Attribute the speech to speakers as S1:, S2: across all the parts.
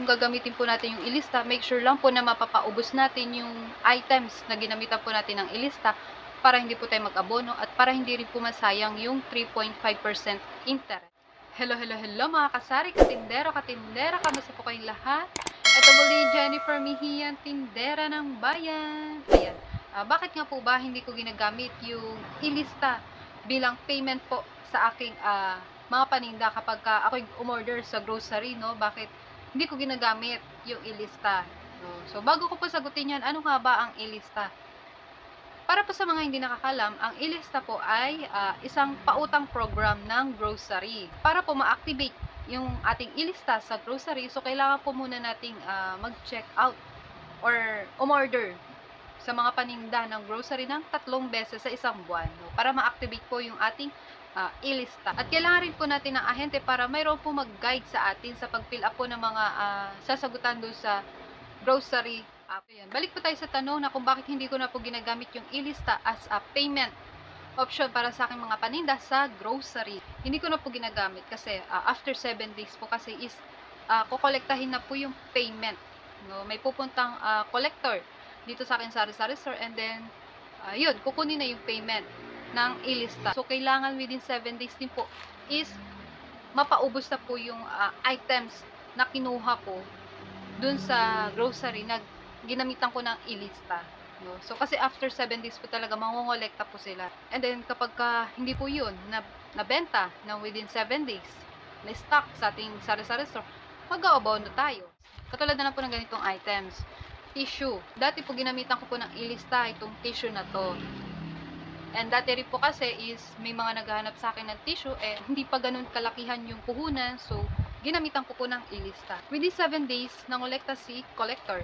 S1: kung gagamitin po natin yung ilista, make sure lang po na mapapaubos natin yung items na ginamitan po natin ng ilista para hindi po tayo mag-abono at para hindi rin po masayang yung 3.5% interest. Hello mga kasari, katindera, kamusta po kayong lahat? Ito muli Jennifer Mihian, tindera ng bayan. Ayan, bakit nga po ba hindi ko ginagamit yung ilista bilang payment po sa aking mga paninda kapag ako'y umorder sa grocery, no? Bakit hindi ko ginagamit yung ilista? No? So, bago ko po sagutin yan, ano nga ba ang ilista? Para po sa mga hindi nakakalam, ang ilista po ay isang pautang program ng grocery. Para po ma-activate yung ating ilista sa grocery, so kailangan po muna nating mag-check out or umorder sa mga paninda ng grocery ng 3 beses sa isang buwan, no? Para ma-activate po yung ating ilista. At kailangan rin po natin ng ahente para mayroon po mag-guide sa atin sa pag-fill up po ng mga sasagutan doon sa grocery app. Ayan. Balik po tayo sa tanong na kung bakit hindi ko na po ginagamit yung ilista as a payment option para sa aking mga paninda sa grocery. Hindi ko na po ginagamit kasi after 7 days po kasi is kukolektahin na po yung payment. No? May pupuntang collector dito sa akin sari-sari store and then yun, kukunin na yung payment ng ilista. So, kailangan within 7 days din po is mapaubos na po yung items na kinuha ko dun sa grocery na ginamitan ko ng ilista. No? So, kasi after 7 days po talaga, mangongolekta po sila. And then, kapag hindi po yun, nabenta na within 7 days, na stock sa ating sari-sari store, mag-aabono tayo. Katulad na po ng ganitong items. Tissue. Dati po ginamitan ko po ng ilista itong tissue na to. And dati rin po kasi is may mga naghahanap sa akin ng tissue, hindi pa ganun kalakihan yung puhunan. So, ginamitan ko po ng ilista. Within 7 days, nangolekta si collector.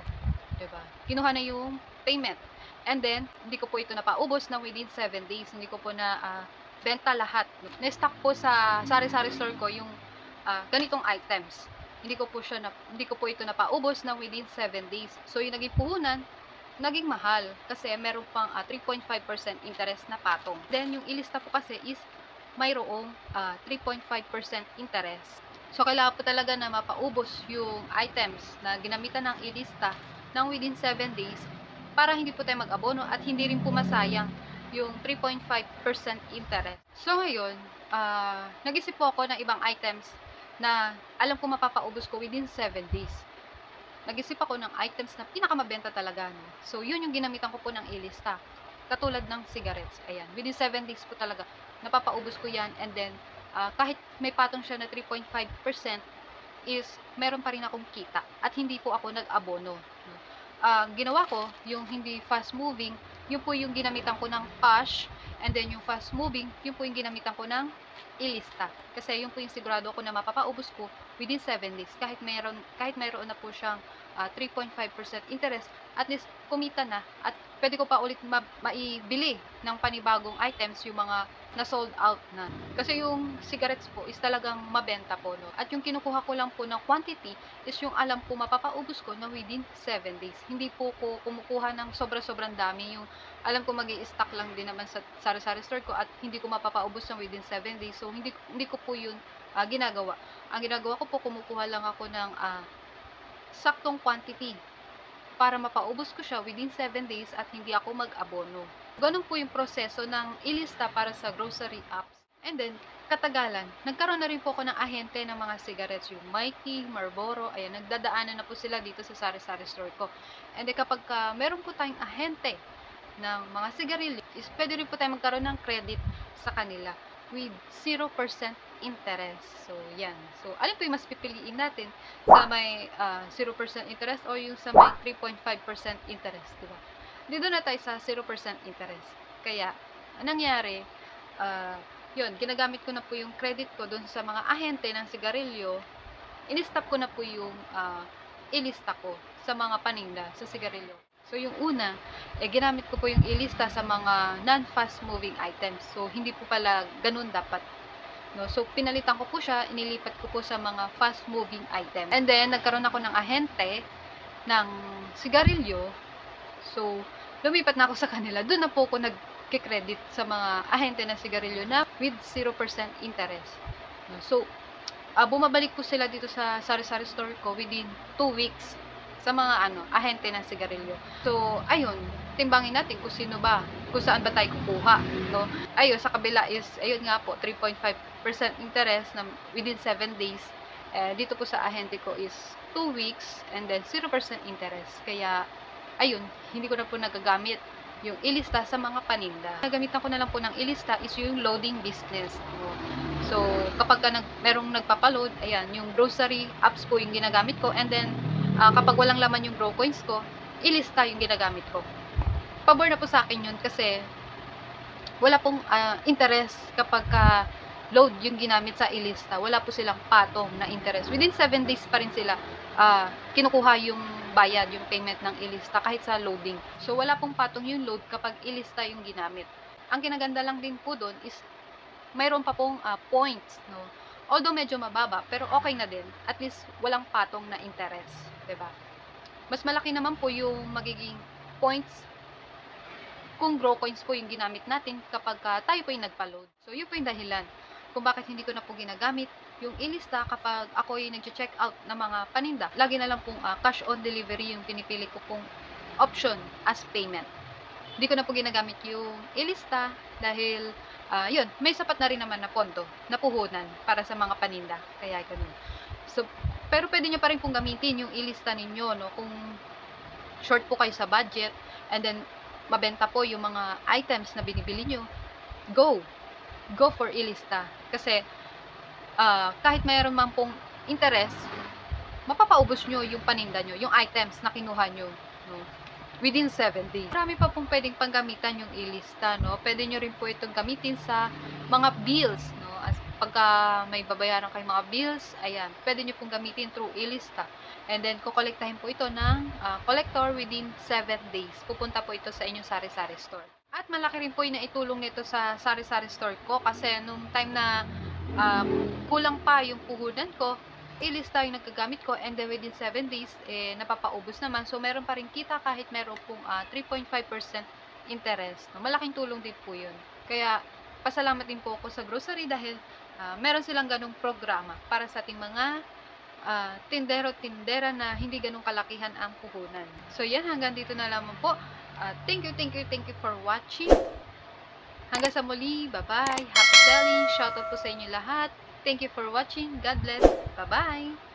S1: Diba? Kinuha na yung payment. And then, hindi ko po ito napaubos na within 7 days. Hindi ko po na benta lahat. Na-stock po sa sari-sari store ko yung ganitong items. Hindi ko po ito napaubos na within 7 days. So, yung naging puhunan, naging mahal kasi meron pang 3.5% interest na patong. Then, yung ilista po kasi is mayroong 3.5% interest. So, kailangan po talaga na mapaubos yung items na ginamitan ng ilista ng within 7 days para hindi po tayo mag-abono at hindi rin po masayang yung 3.5% interest. So, ngayon, nag-isip po ako ng ibang items na alam ko mapapaubos ko within 7 days. Nag-isip ako ng items na pinakamabenta talaga. No? So, yun yung ginamitan ko po ng ilista. Katulad ng cigarettes. Ayan. Within 7 days po talaga, napapaubos ko yan. And then, kahit may patong siya na 3.5% is, meron pa rin akong kita. At hindi po ako nag-abono. Ginawa ko, yung hindi fast moving, yun po yung ginamitan ko ng cash. And then, yung fast moving, yun po yung ginamitan ko ng ilista. Kasi yun po yung sigurado ko na mapapaubos ko within 7 days. Kahit mayroon na po siyang 3.5% interest, at least kumita na at pwede ko pa ulit maibili ng panibagong items yung mga na sold out na. Kasi yung cigarettes po is talagang mabenta po. No? At yung kinukuha ko lang po ng quantity is yung alam ko mapapaubos ko na within 7 days. Hindi po ko kumukuha ng sobra-sobrang dami. Yung alam ko magi-stock lang din naman sa sari-sari store ko at hindi ko mapapaubos ng within 7 days. So, hindi ko po yun ginagawa. Ang ginagawa ko po, kumukuha lang ako ng saktong quantity para mapaubos ko siya within 7 days at hindi ako mag-abono. Ganun po yung proseso ng ilista para sa grocery apps. And then, katagalan, nagkaroon na rin po ako ng ahente ng mga cigarettes, yung Mikey, Marlboro, ayan, nagdadaanan na po sila dito sa sari-sari store ko. And then, kapag meron po tayong ahente ng mga sigarilyo, is pwede rin po tayo magkaroon ng credit sa kanila with 0% interest. So, yan. So, alin po yung mas pipiliin natin sa may 0% interest o yung sa may 3.5% interest, diba? Dito na tayo sa 0% interest. Kaya, anong nangyari, yun, ginagamit ko na po yung credit ko dun sa mga ahente ng sigarilyo, in-stop ko na po yung ilista ko sa mga paninda sa sigarilyo. So, yung una, ginamit ko po yung ilista sa mga non-fast moving items. So, hindi po pala ganun dapat. No? So, pinalitan ko po siya, inilipat ko po sa mga fast moving items. And then, nagkaroon ako ng ahente ng sigarilyo. So, lumipat na ako sa kanila. Doon na po ako nag-credit sa mga ahente ng sigarilyo na with 0% interest. No? So, bumabalik po sila dito sa sari-sari store ko within 2 weeks sa mga ahente ng sigarilyo. So, ayun, timbangin natin kung sino ba, kung saan ba tayo kukuha, no? Ayun, sa kabila is, ayun nga po, 3.5% interest na within 7 days. Dito po sa ahente ko is 2 weeks and then 0% interest. Kaya, ayun, hindi ko na po nagagamit yung ilista sa mga paninda. Nagamitan ko na lang po ng ilista is yung loading business. No? So, kapag merong nagpapaload, ayan, yung grocery apps po yung ginagamit ko, and then, kapag walang laman yung GrowCoins ko, ilista yung ginagamit ko. Pabor na po sa akin yun kasi wala pong interest kapag load yung ginamit sa ilista. Wala po silang patong na interest. Within 7 days pa rin sila kinukuha yung bayad, yung payment ng ilista kahit sa loading. So, wala pong patong yung load kapag ilista yung ginamit. Ang kinaganda lang din po doon is mayroon pa pong points, no? Although medyo mababa, pero okay na din. At least walang patong na interest, 'di ba? Mas malaki naman po yung magiging points kung GrowCoins po yung ginamit natin kapag tayo po yung nagpa-load. So, yun po yung dahilan kung bakit hindi ko na po ginagamit yung ilista kapag ako yung nag-check out ng mga paninda. Lagi na lang pong cash on delivery yung pinipili ko pong option as payment. Hindi ko na po ginagamit yung ilista dahil yun, may sapat na rin naman na pondo, na puhunan para sa mga paninda. Kaya ganun. So, pero pwede nyo pa rin pong gamitin yung ilista ninyo, no? Kung short po kayo sa budget, and then mabenta po yung mga items na binibili nyo, go for ilista. Kasi, kahit mayroon man pong interest, mapapaubos nyo yung paninda nyo, yung items na kinuha nyo, no? Within 7 days. Marami pa pong pwedeng panggamitan yung ilista, no? Pwede nyo rin po itong gamitin sa mga bills, no? As pagka may babayaran kayong mga bills, ayan, pwede nyo pong gamitin through ilista. And then, kukolektahin po ito ng collector within 7 days. Pupunta po ito sa inyong sari-sari store. At malaki rin po yung naitulong nito sa sari-sari store ko kasi nung time na kulang pa yung puhunan ko, ilista yung nagagamit ko, and then within 7 days, napapaubos naman. So, meron pa rin kita kahit meron pong 3.5% interest. No? Malaking tulong din po yun. Kaya, pasalamat din po ako sa grocery dahil meron silang ganong programa para sa ating mga tindero-tindera na hindi ganong kalakihan ang puhunan. So, yan, hanggang dito na lamang po. Thank you for watching. Hanggang sa muli, bye-bye. Happy selling. Shoutout po sa inyo lahat. Thank you for watching. God bless. Bye-bye.